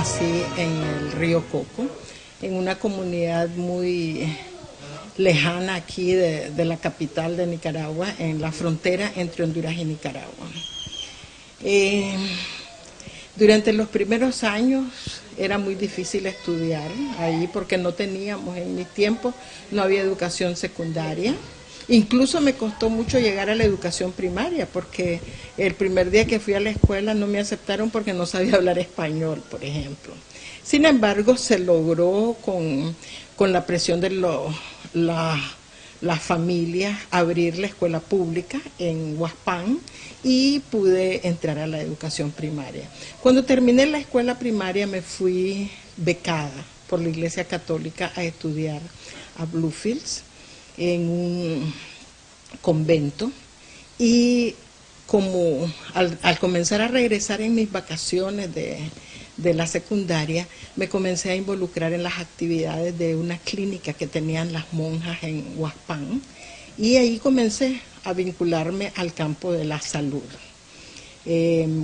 nací en el río Coco, en una comunidad muy lejana aquí de la capital de Nicaragua, en la frontera entre Honduras y Nicaragua. Durante los primeros años era muy difícil estudiar ahí porque no teníamos, en mi tiempo no había educación secundaria. Incluso me costó mucho llegar a la educación primaria porque el primer día que fui a la escuela no me aceptaron porque no sabía hablar español, por ejemplo. Sin embargo, se logró con la presión de las familias abrir la escuela pública en Huaspán y pude entrar a la educación primaria. Cuando terminé la escuela primaria me fui becada por la Iglesia Católica a estudiar a Bluefields en un convento y como al comenzar a regresar en mis vacaciones de la secundaria, me comencé a involucrar en las actividades de una clínica que tenían las monjas en Huaspán y ahí comencé a vincularme al campo de la salud.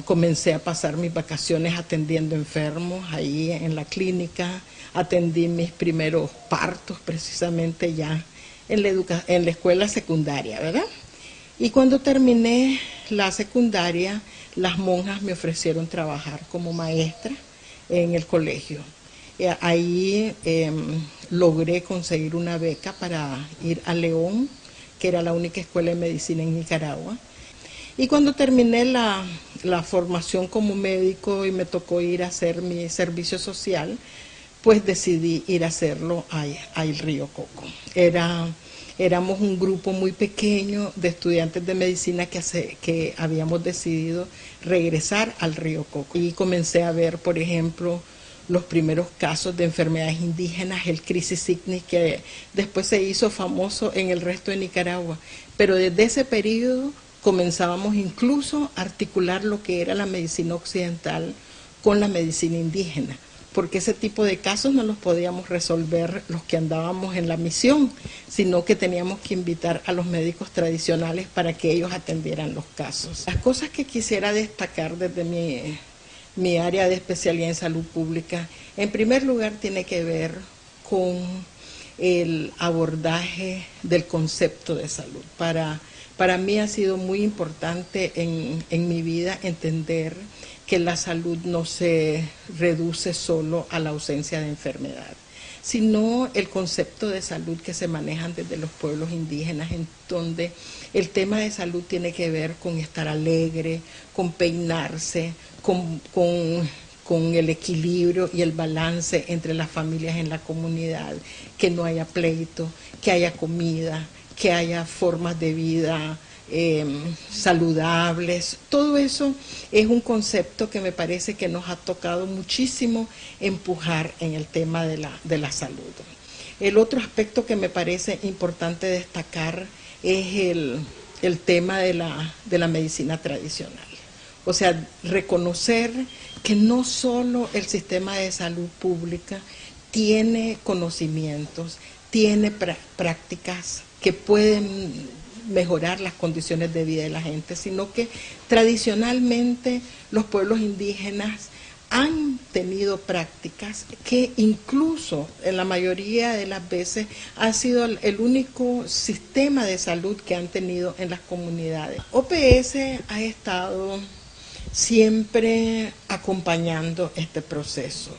Comencé a pasar mis vacaciones atendiendo enfermos ahí en la clínica, atendí mis primeros partos precisamente ya en la escuela secundaria, ¿verdad? Y cuando terminé la secundaria, las monjas me ofrecieron trabajar como maestra en el colegio. Ahí logré conseguir una beca para ir a León, que era la única escuela de medicina en Nicaragua. Y cuando terminé la formación como médico y me tocó ir a hacer mi servicio social, pues decidí ir a hacerlo al río Coco. Éramos un grupo muy pequeño de estudiantes de medicina que habíamos decidido regresar al río Coco. Y comencé a ver, por ejemplo, los primeros casos de enfermedades indígenas, el crisis ignis, que después se hizo famoso en el resto de Nicaragua. Pero desde ese periodo comenzábamos incluso a articular lo que era la medicina occidental con la medicina indígena, porque ese tipo de casos no los podíamos resolver los que andábamos en la misión, sino que teníamos que invitar a los médicos tradicionales para que ellos atendieran los casos. Las cosas que quisiera destacar desde mi área de especialidad en salud pública, en primer lugar tiene que ver con el abordaje del concepto de salud. Para mí ha sido muy importante en mi vida entender que la salud no se reduce solo a la ausencia de enfermedad, sino el concepto de salud que se manejan desde los pueblos indígenas, en donde el tema de salud tiene que ver con estar alegre, con peinarse, con el equilibrio y el balance entre las familias en la comunidad, que no haya pleito, que haya comida, que haya formas de vida saludables. Todo eso es un concepto que me parece que nos ha tocado muchísimo empujar en el tema de la salud. El otro aspecto que me parece importante destacar es el tema de la medicina tradicional. O sea, reconocer que no solo el sistema de salud pública tiene conocimientos, tiene prácticas que pueden mejorar las condiciones de vida de la gente, sino que tradicionalmente los pueblos indígenas han tenido prácticas que incluso en la mayoría de las veces ha sido el único sistema de salud que han tenido en las comunidades. OPS ha estado siempre acompañando este proceso.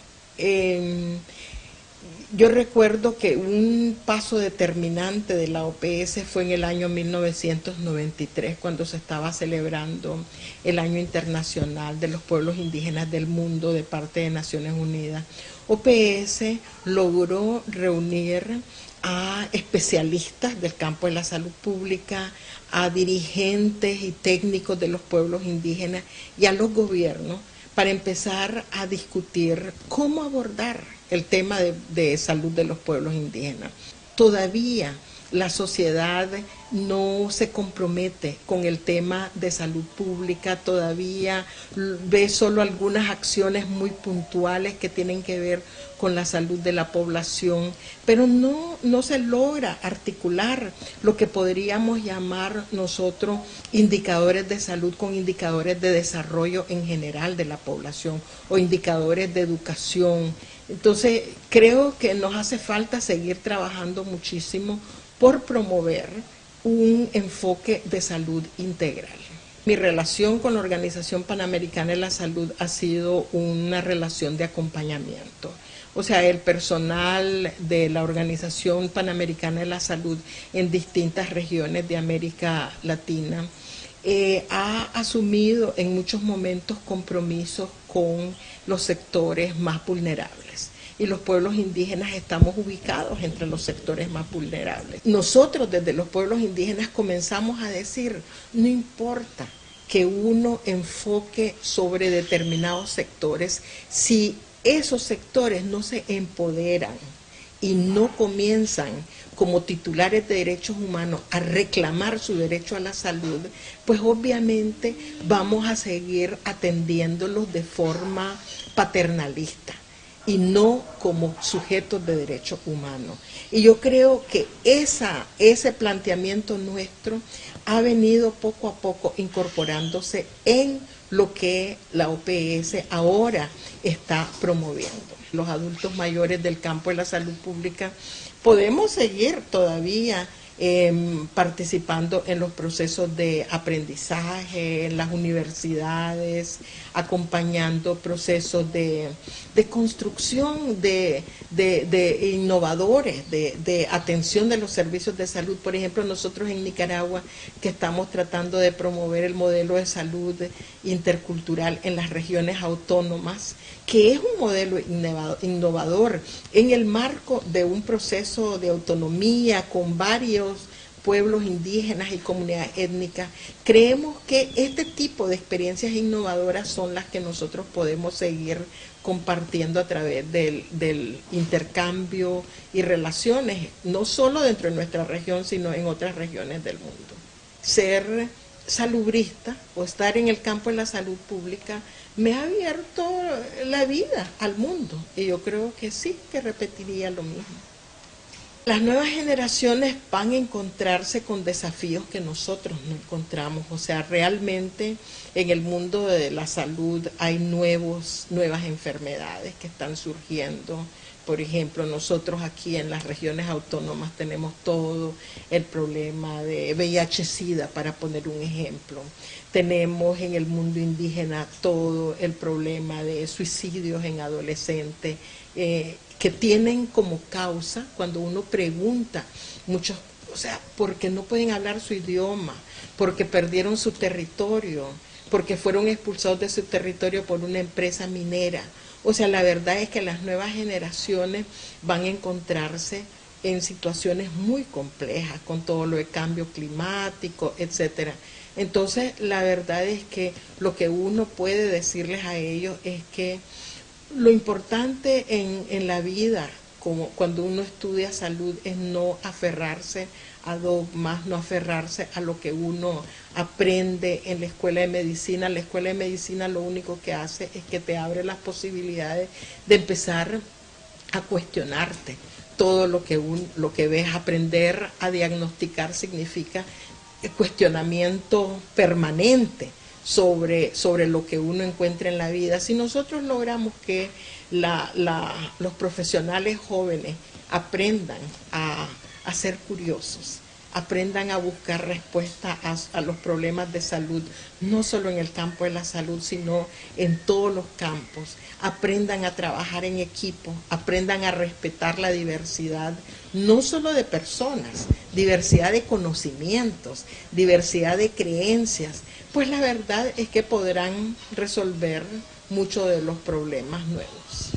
Yo recuerdo que un paso determinante de la OPS fue en el año 1993, cuando se estaba celebrando el Año Internacional de los Pueblos Indígenas del Mundo de parte de Naciones Unidas. OPS logró reunir a especialistas del campo de la salud pública, a dirigentes y técnicos de los pueblos indígenas y a los gobiernos para empezar a discutir cómo abordar el tema de salud de los pueblos indígenas. Todavía la sociedad no se compromete con el tema de salud pública, todavía ve solo algunas acciones muy puntuales que tienen que ver con la salud de la población, pero no se logra articular lo que podríamos llamar nosotros indicadores de salud con indicadores de desarrollo en general de la población o indicadores de educación. Entonces, creo que nos hace falta seguir trabajando muchísimo por promover un enfoque de salud integral. Mi relación con la Organización Panamericana de la Salud ha sido una relación de acompañamiento. O sea, el personal de la Organización Panamericana de la Salud en distintas regiones de América Latina ha asumido en muchos momentos compromisos con los sectores más vulnerables. Y los pueblos indígenas estamos ubicados entre los sectores más vulnerables. Nosotros desde los pueblos indígenas comenzamos a decir, no importa que uno enfoque sobre determinados sectores, si esos sectores no se empoderan y no comienzan como titulares de derechos humanos a reclamar su derecho a la salud, pues obviamente vamos a seguir atendiéndolos de forma paternalista y no como sujetos de derechos humanos. Y yo creo que ese planteamiento nuestro ha venido poco a poco incorporándose en lo que la OPS ahora está promoviendo. Los adultos mayores del campo de la salud pública podemos seguir todavía participando en los procesos de aprendizaje, en las universidades, acompañando procesos de construcción de innovadores, de atención de los servicios de salud. Por ejemplo, nosotros en Nicaragua, que estamos tratando de promover el modelo de salud intercultural en las regiones autónomas, que es un modelo innovador en el marco de un proceso de autonomía con varios pueblos indígenas y comunidades étnicas. Creemos que este tipo de experiencias innovadoras son las que nosotros podemos seguir compartiendo a través del intercambio y relaciones, no solo dentro de nuestra región, sino en otras regiones del mundo. Ser salubrista o estar en el campo de la salud pública me ha abierto la vida al mundo y yo creo que sí, que repetiría lo mismo. Las nuevas generaciones van a encontrarse con desafíos que nosotros no encontramos, o sea, realmente en el mundo de la salud hay nuevas enfermedades que están surgiendo. Por ejemplo, nosotros aquí en las regiones autónomas tenemos todo el problema de VIH-Sida, para poner un ejemplo. Tenemos en el mundo indígena todo el problema de suicidios en adolescentes, que tienen como causa, cuando uno pregunta, muchos, o sea, porque no pueden hablar su idioma, porque perdieron su territorio, porque fueron expulsados de su territorio por una empresa minera. O sea, la verdad es que las nuevas generaciones van a encontrarse en situaciones muy complejas con todo lo de cambio climático, etcétera. Entonces, la verdad es que lo que uno puede decirles a ellos es que lo importante en la vida, como cuando uno estudia salud, es no aferrarse a dogmas, no aferrarse a lo que uno aprende en la escuela de medicina. La escuela de medicina lo único que hace es que te abre las posibilidades de empezar a cuestionarte todo lo que ves. Aprender a diagnosticar significa cuestionamiento permanente sobre lo que uno encuentra en la vida. Si nosotros logramos que los profesionales jóvenes aprendan a ser curiosos, aprendan a buscar respuestas a los problemas de salud, no solo en el campo de la salud, sino en todos los campos, aprendan a trabajar en equipo, aprendan a respetar la diversidad, no solo de personas, diversidad de conocimientos, diversidad de creencias, pues la verdad es que podrán resolver muchos de los problemas nuevos.